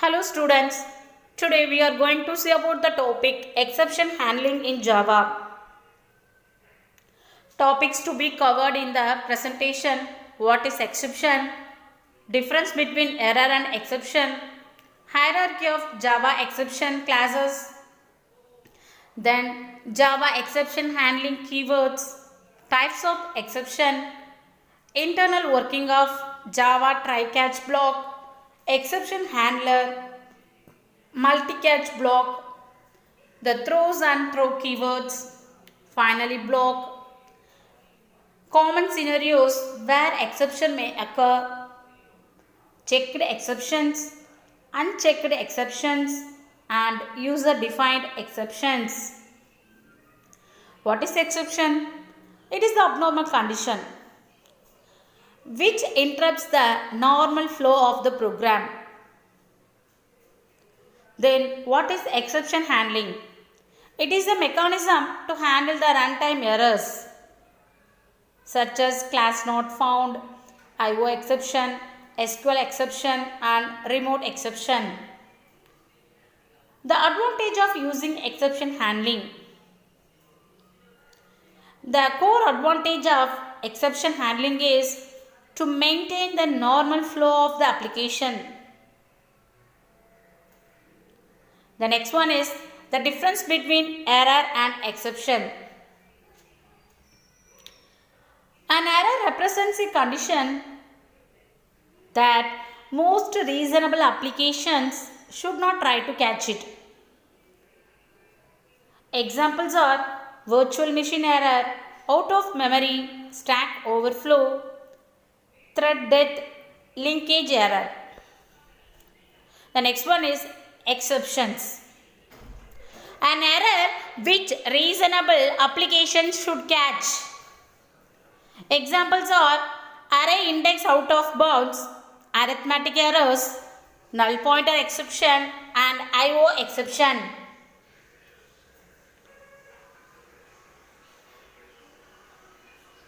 Hello students, today we are going to see about the topic exception handling in Java. Topics to be covered in the presentation: what is exception, difference between error and exception, hierarchy of Java exception classes, then Java exception handling keywords, types of exception, internal working of Java try-catch block, exception handler, multi-catch block, the throws and throw keywords, finally block, common scenarios where exception may occur, checked exceptions, unchecked exceptions, and user defined exceptions. What is exception? It is the abnormal condition which interrupts the normal flow of the program. Then what is exception handling? It is a mechanism to handle the runtime errors such as class not found, IO exception, SQL exception and remote exception. The advantage of using exception handling. The core advantage of exception handling is to maintain the normal flow of the application. The next one is the difference between error and exception. An error represents a condition that most reasonable applications should not try to catch it. Examples are virtual machine error, out of memory, stack overflow, thread death, linkage error. The next one is exceptions. An error which reasonable applications should catch. Examples are array index out of bounds, arithmetic errors, null pointer exception and IO exception.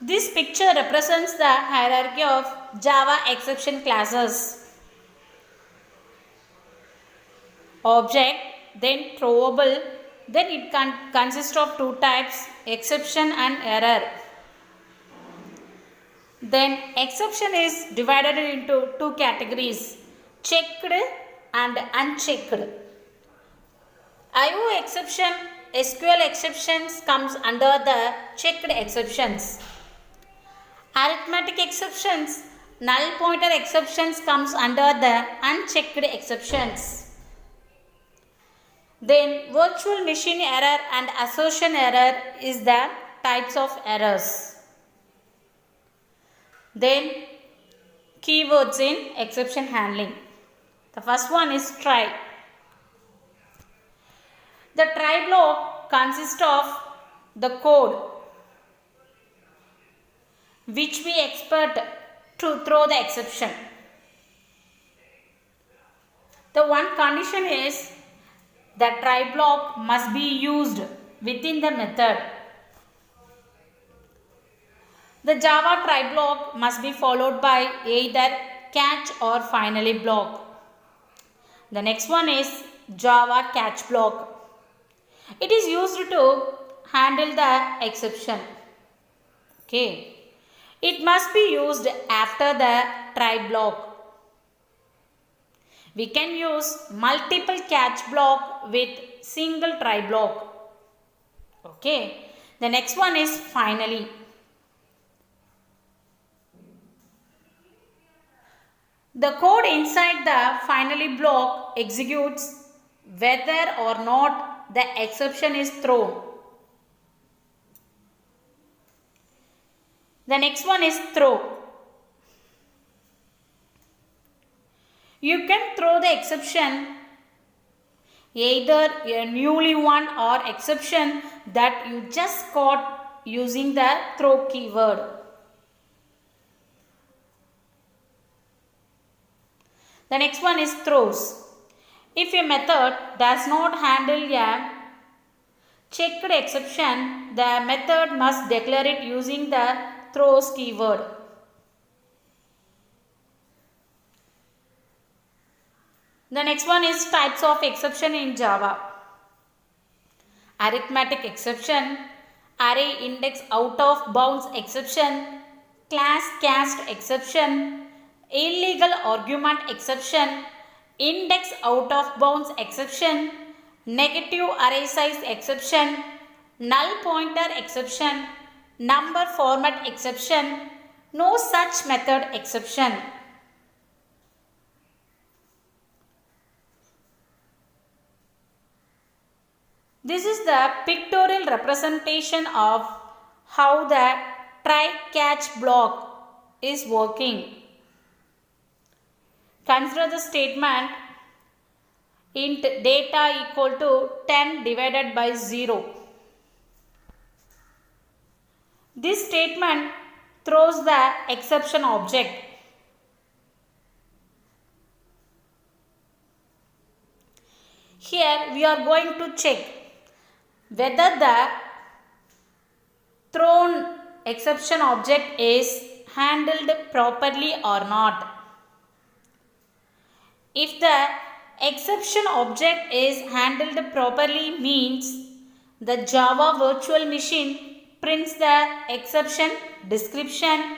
This picture represents the hierarchy of Java exception classes. Object, then throwable, then it consists of two types, exception and error. Then exception is divided into two categories, checked and unchecked. IO exception, SQL exceptions comes under the checked exceptions. Arithmetic exceptions, null pointer exceptions comes under the unchecked exceptions. Then virtual machine error and assertion error is the types of errors. Then keywords in exception handling. The first one is try. The try block consists of the code which we expect to throw the exception. The one condition is that try block must be used within the method. The Java try block must be followed by either catch or finally block. The next one is Java catch block. It is used to handle the exception. Okay. It must be used after the try block. We can use multiple catch block with single try block. Okay. The next one is finally. The code inside the finally block executes whether or not the exception is thrown. The next one is throw. You can throw the exception either a newly one or exception that you just caught using the throw keyword. The next one is throws. If a method does not handle a checked exception, the method must declare it using the throws keyword. The next one is types of exception in Java. Arithmetic exception, array index out of bounds exception, class cast exception, illegal argument exception, index out of bounds exception, negative array size exception, null pointer exception, number format exception, no such method exception. This is the pictorial representation of how the try-catch block is working. Consider the statement int data equal to 10 divided by 0. This statement throws the exception object. Here we are going to check whether the thrown exception object is handled properly or not. If the exception object is handled properly means the Java virtual machine prints the exception description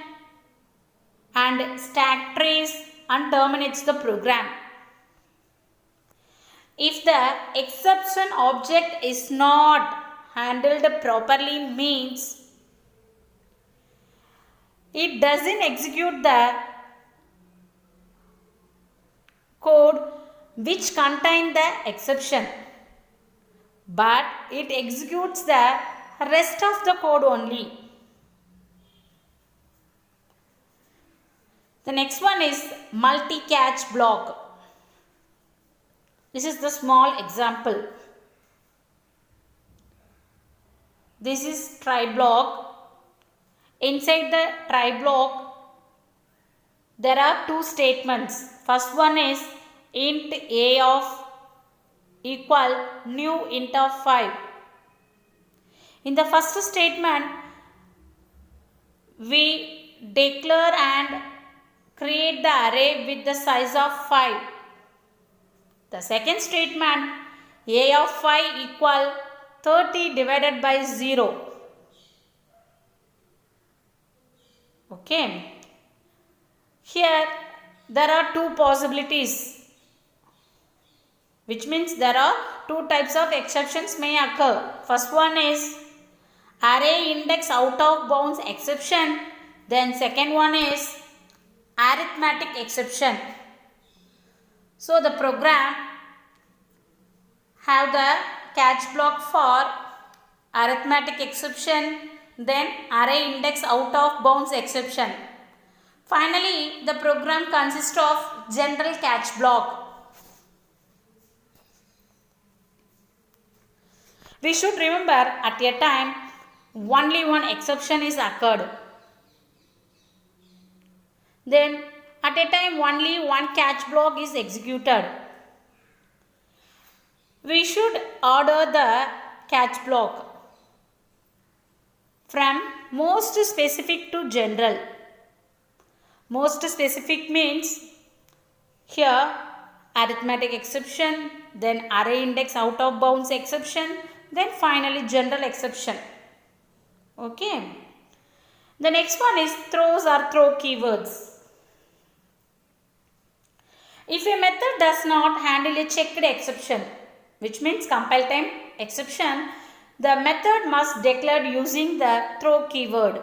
and stack trace and terminates the program. If the exception object is not handled properly means it doesn't execute the code which contain the exception, but it executes the rest of the code only. The next one is multi-catch block. This is the small example. This is try block. Inside the try block, there are two statements. First one is int a of equal new int of 5. In the first statement, we declare and create the array with the size of 5. The second statement, a of 5 equal 30 divided by 0. Okay. Here there are two possibilities, which means there are two types of exceptions may occur. First one is array index out of bounds exception. Then second one is arithmetic exception. So the program have the catch block for arithmetic exception, then array index out of bounds exception. Finally, the program consists of general catch block. We should remember at a time only one exception is occurred. Then at a time only one catch block is executed. We should order the catch block from most specific to general. Most specific means here arithmetic exception, then array index out of bounds exception, then finally general exception. Okay. The next one is throws or throw keywords. If a method does not handle a checked exception, which means compile time exception, the method must declare using the throw keyword.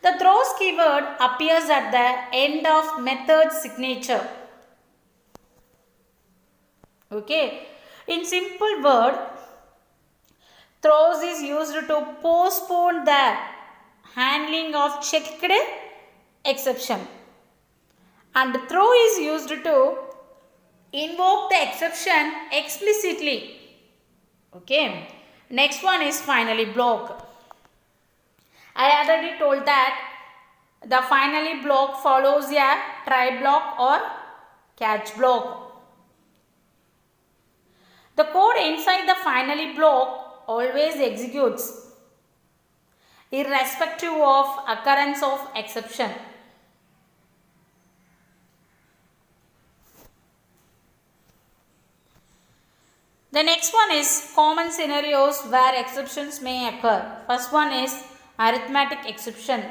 The throws keyword appears at the end of method signature. Okay. In simple word, throws is used to postpone the handling of checked exception, and throw is used to invoke the exception explicitly. Okay. Next one is finally block. I already told that the finally block follows a try block or catch block. The code inside the finally block always executes irrespective of occurrence of exception. The next one is common scenarios where exceptions may occur. First one is arithmetic exception.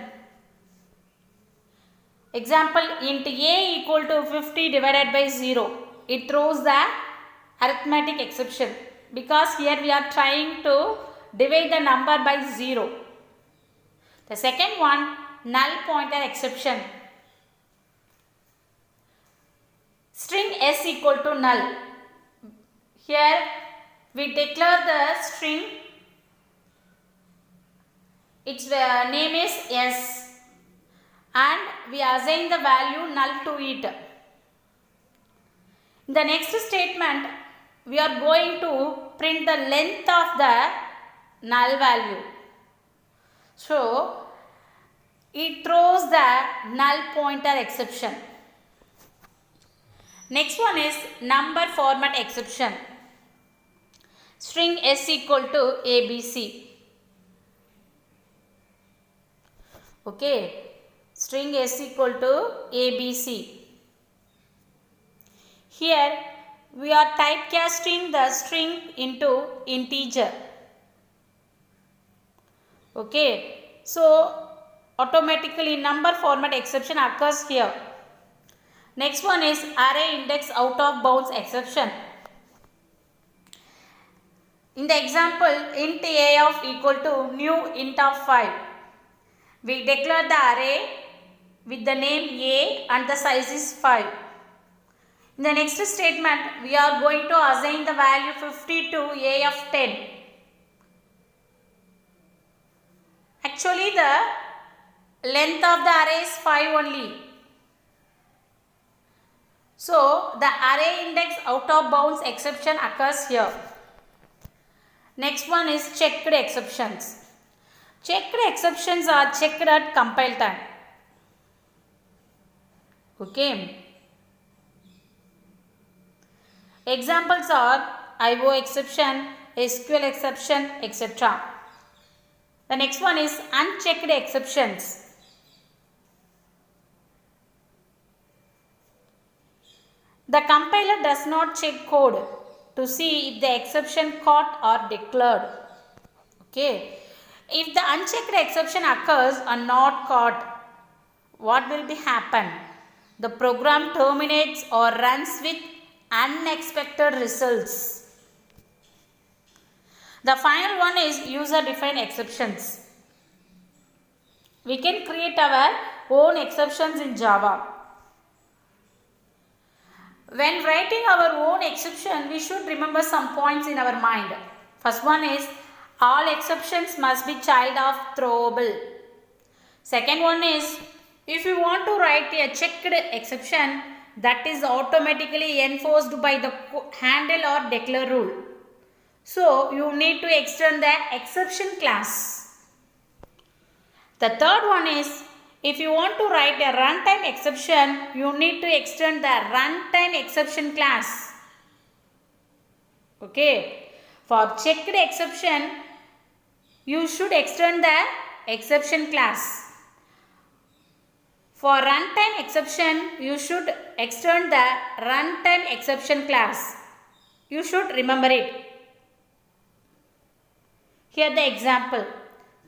Example, int a equal to 50 divided by 0. It throws the arithmetic exception because here we are trying to divide the number by 0. The second one, null pointer exception. String s equal to null. Here we declare the string, its name is s, and we assign the value null to it. In the next statement, we are going to print the length of the null value. So, it throws the null pointer exception. Next one is number format exception. String s equal to abc. Okay, string s equal to abc. Here we are typecasting the string into integer. Okay, so automatically number format exception occurs here. Next one is array index out of bounds exception. In the example, int a of equal to new int of 5. We declare the array with the name a and the size is 5. In the next statement, we are going to assign the value 50 to a of 10. Actually, the length of the array is 5 only. So, the array index out of bounds exception occurs here. Next one is checked exceptions. Checked exceptions are checked at compile time. Okay. Examples are IO exception, SQL exception, etc. The next one is unchecked exceptions. The compiler does not check code to see if the exception caught or declared. Okay. If the unchecked exception occurs or not caught, what will be happen? The program terminates or runs with unexpected results. The final one is user-defined exceptions. We can create our own exceptions in Java. When writing our own exception, we should remember some points in our mind. First one is all exceptions must be child of throwable. Second one is if you want to write a checked exception, that is automatically enforced by the handle or declare rule. So, you need to extend the exception class. The third one is if you want to write a runtime exception, you need to extend the runtime exception class. Okay. For checked exception, you should extend the exception class. For runtime exception, you should extend the runtime exception class. You should remember it. Here the example.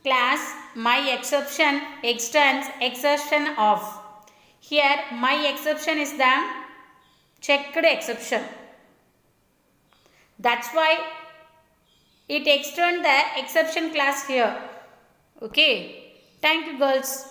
Class myException extends exception of. Here myException is the checked exception. That's why it extends the exception class here. Okay. Thank you, girls.